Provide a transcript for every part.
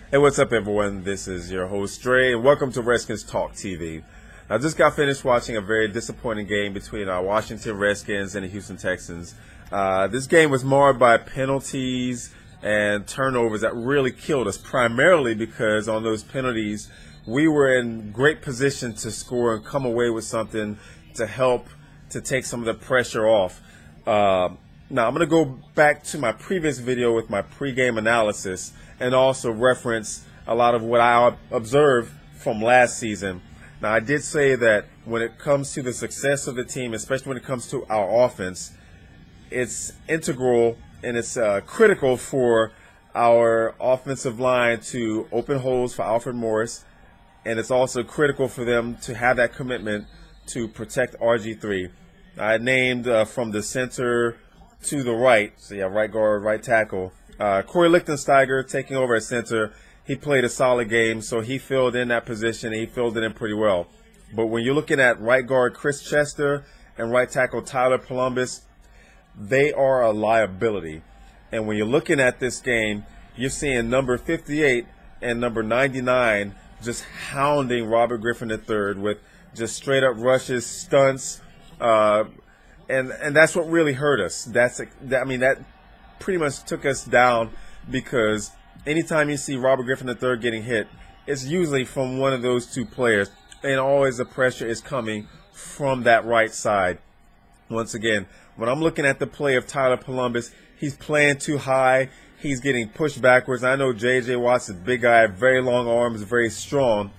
Hey, what's up, everyone? This is your host, Dre, and welcome to Redskins Talk TV. I just got finished watching a very disappointing game between our Washington Redskins and the Houston Texans. This game was marred by penalties and turnovers that really killed us, primarily because on those penalties, we were in great position to score and come away with something to help to take some of the pressure off. Now, I'm going to go back to my previous video with my pregame analysis and also reference a lot of what I observed from last season. Now, I did say that when it comes to the success of the team, especially when it comes to our offense, it's integral and it's critical for our offensive line to open holes for Alfred Morris, and it's also critical for them to have that commitment to protect RG3. I named from the center to the right, so yeah, right guard, right tackle. Corey Lichtensteiger taking over at center. He played a solid game, so he filled in that position, and he filled it in pretty well. But when you're looking at right guard Chris Chester and right tackle Tyler Polombus, they are a liability. And when you're looking at this game, you're seeing number 58 and number 99 just hounding Robert Griffin III with just straight up rushes, stunts, and that's what really hurt us. That pretty much took us down, because anytime you see Robert Griffin III getting hit, it's usually from one of those two players, and always the pressure is coming from that right side. Once again, when I'm looking at the play of Tyler Polombus, he's playing too high. He's getting pushed backwards. I know J.J. Watt's a big guy, very long arms, very strong,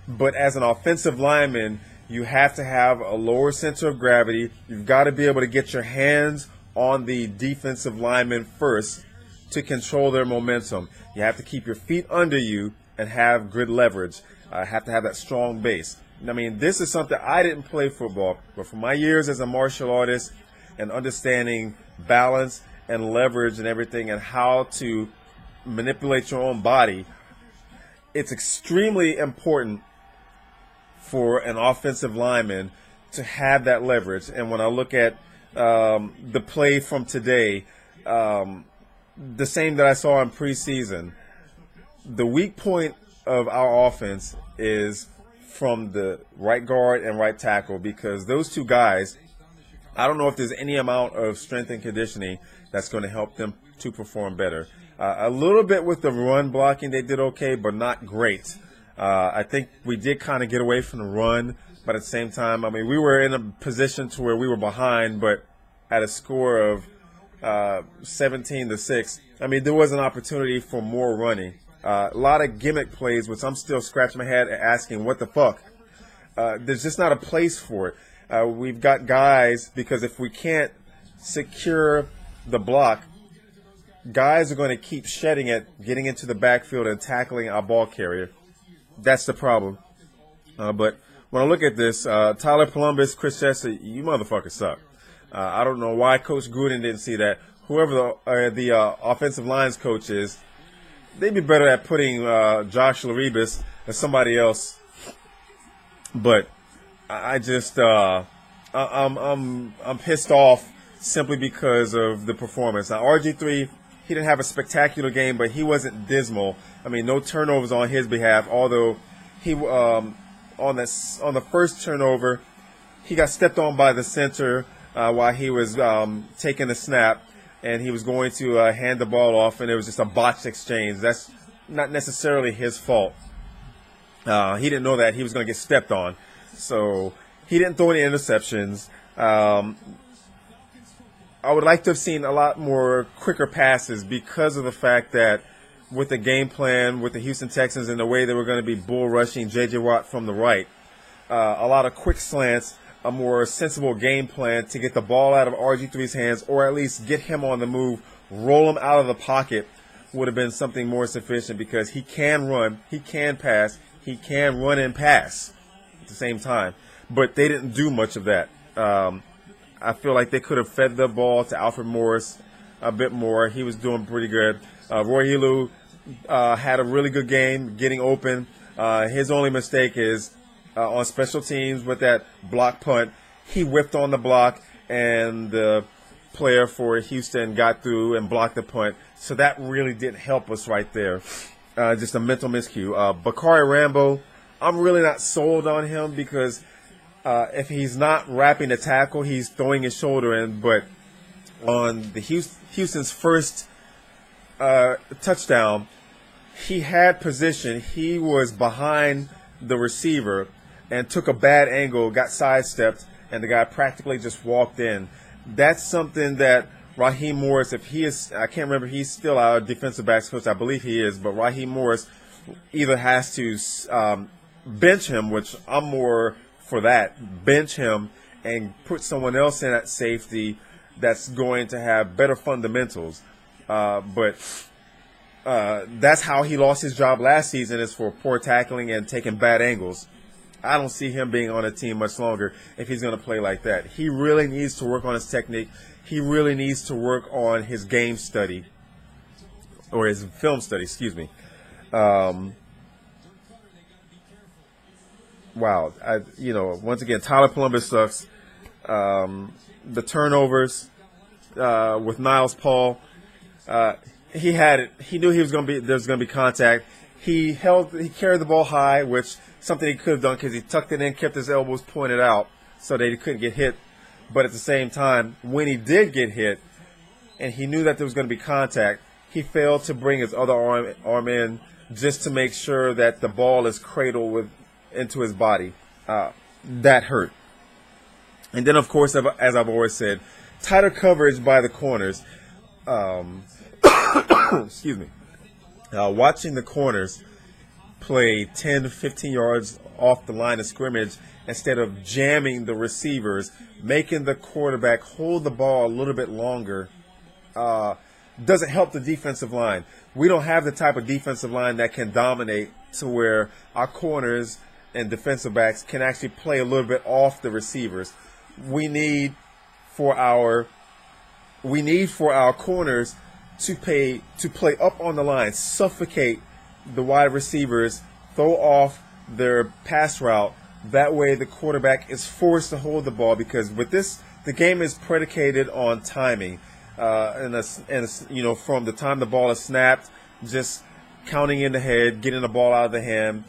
but as an offensive lineman, you have to have a lower center of gravity. You've got to be able to get your hands on the defensive linemen first to control their momentum. You have to keep your feet under you and have good leverage. Have to have that strong base. I mean, this is something I didn't play football, but for my years as a martial artist and understanding balance and leverage and everything and how to manipulate your own body, it's extremely important for an offensive lineman to have that leverage. And when I look at the play from today, the same that I saw in preseason, the weak point of our offense is from the right guard and right tackle, because those two guys, I don't know if there's any amount of strength and conditioning that's going to help them to perform better. A little bit with the run blocking, they did okay, but not great. I think we did kind of get away from the run, but at the same time, I mean, we were in a position to where we were behind, but at a score of 17-6. I mean, there was an opportunity for more running. A lot of gimmick plays, which I'm still scratching my head asking, what the fuck? There's just not a place for it. We've got guys, because if we can't secure the block, guys are going to keep shedding it, getting into the backfield and tackling our ball carrier. That's the problem. But when I look at this, Tyler Polombus, Chris Chester, you motherfuckers suck. I don't know why Coach Gruden didn't see that. Whoever the offensive lines coach is, they'd be better at putting Josh Laribus or somebody else. But I just I'm pissed off simply because of the performance. Now, RG3, he didn't have a spectacular game, but he wasn't dismal. I mean, no turnovers on his behalf, although he on the first turnover, he got stepped on by the center while he was taking the snap, and he was going to hand the ball off, and it was just a botched exchange. That's not necessarily his fault. He didn't know that he was going to get stepped on, so he didn't throw any interceptions. I would like to have seen a lot more quicker passes, because of the fact that with the game plan with the Houston Texans and the way they were going to be bull rushing J.J. Watt from the right, a lot of quick slants, a more sensible game plan to get the ball out of RG3's hands, or at least get him on the move, roll him out of the pocket, would have been something more sufficient, because he can run, he can pass, he can run and pass at the same time. But they didn't do much of that. I feel like they could have fed the ball to Alfred Morris a bit more. He was doing pretty good. Roy Helu had a really good game, getting open. His only mistake is on special teams with that block punt. He whipped on the block, and the player for Houston got through and blocked the punt. So that really didn't help us right there. just a mental miscue. Bakari Rambo, I'm really not sold on him because if he's not wrapping the tackle, he's throwing his shoulder in. But on the Houston's first touchdown, he had position. He was behind the receiver and took a bad angle, got sidestepped, and the guy practically just walked in. That's something that Raheem Morris, if he is, I can't remember, he's still our defensive backs coach. I believe he is, but Raheem Morris either has to bench him, which I'm more for that, bench him and put someone else in at safety that's going to have better fundamentals. But that's how he lost his job last season, is for poor tackling and taking bad angles. I don't see him being on a team much longer if he's going to play like that. He really needs to work on his technique. He really needs to work on his game study, or his film study, excuse me. Wow. Once again, Tyler Polombus sucks. The turnovers with Niles Paul, he had it. He knew there was going to be contact. He carried the ball high, which something he could have done because he tucked it in, kept his elbows pointed out so that he couldn't get hit. But at the same time, when he did get hit and he knew that there was going to be contact, he failed to bring his other arm in just to make sure that the ball is cradled into his body. That hurt. And then, of course, as I've always said, tighter coverage by the corners. Excuse me. Watching the corners play 10 to 15 yards off the line of scrimmage instead of jamming the receivers, making the quarterback hold the ball a little bit longer, doesn't help the defensive line. We don't have the type of defensive line that can dominate to where our corners and defensive backs can actually play a little bit off the receivers. We need for our corners to play up on the line, suffocate the wide receivers, throw off their pass route. That way the quarterback is forced to hold the ball, because with this, the game is predicated on timing. From the time the ball is snapped, just counting in the head, getting the ball out of the hand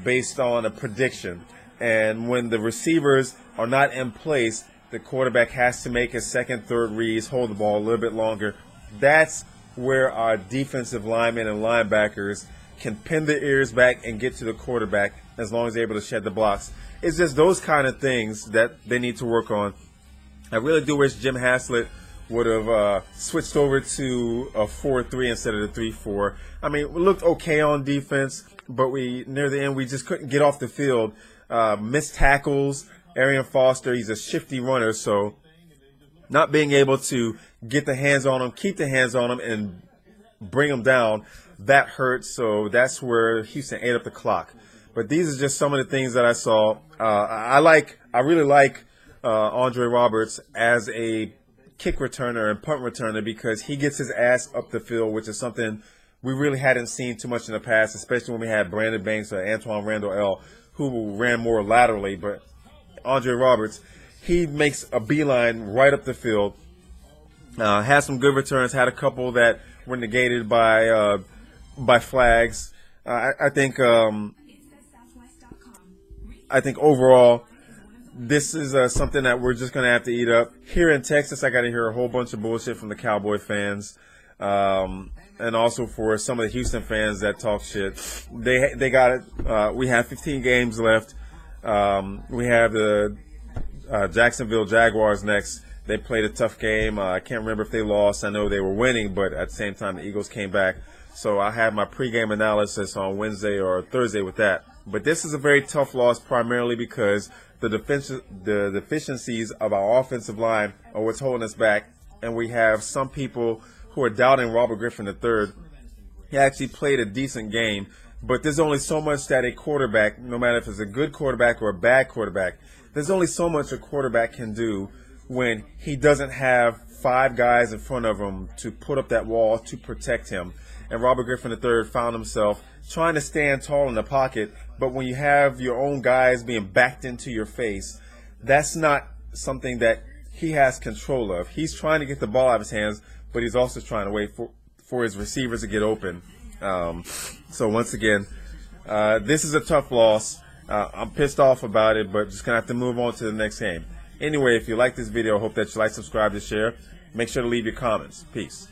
based on a prediction. And when the receivers are not in place, the quarterback has to make his second, third reads, hold the ball a little bit longer. That's where our defensive linemen and linebackers can pin their ears back and get to the quarterback as long as they're able to shed the blocks. It's just those kind of things that they need to work on. I really do wish Jim Haslett would have switched over to a 4-3 instead of the 3-4. I mean, we looked okay on defense, but near the end we just couldn't get off the field. Missed tackles. Arian Foster, he's a shifty runner, so not being able to get the hands on him, keep the hands on him, and bring him down, that hurts. So that's where Houston ate up the clock. But these are just some of the things that I saw. I really like Andre Roberts as a kick returner and punt returner, because he gets his ass up the field, which is something we really hadn't seen too much in the past, especially when we had Brandon Banks or Antoine Randall L., who ran more laterally. But Andre Roberts, he makes a beeline right up the field. Had some good returns. Had a couple that were negated by flags. I think overall, this is something that we're just gonna have to eat up. Here in Texas, I got to hear a whole bunch of bullshit from the Cowboy fans, and also for some of the Houston fans that talk shit. They got it. We have 15 games left. We have the Jacksonville Jaguars next. They played a tough game. I can't remember if they lost. I know they were winning, but at the same time, the Eagles came back. So I have my pregame analysis on Wednesday or Thursday with that. But this is a very tough loss, primarily because the deficiencies of our offensive line are what's holding us back. And we have some people who are doubting Robert Griffin III. He actually played a decent game, but there's only so much that a quarterback, no matter if it's a good quarterback or a bad quarterback, there's only so much a quarterback can do when he doesn't have 5 guys in front of him to put up that wall to protect him. And Robert Griffin III found himself trying to stand tall in the pocket, but when you have your own guys being backed into your face, that's not something that he has control of. He's trying to get the ball out of his hands, but he's also trying to wait for his receivers to get open. So once again, this is a tough loss. I'm pissed off about it, but just gonna have to move on to the next game. Anyway, if you like this video, I hope that you like, subscribe, and share. Make sure to leave your comments. Peace.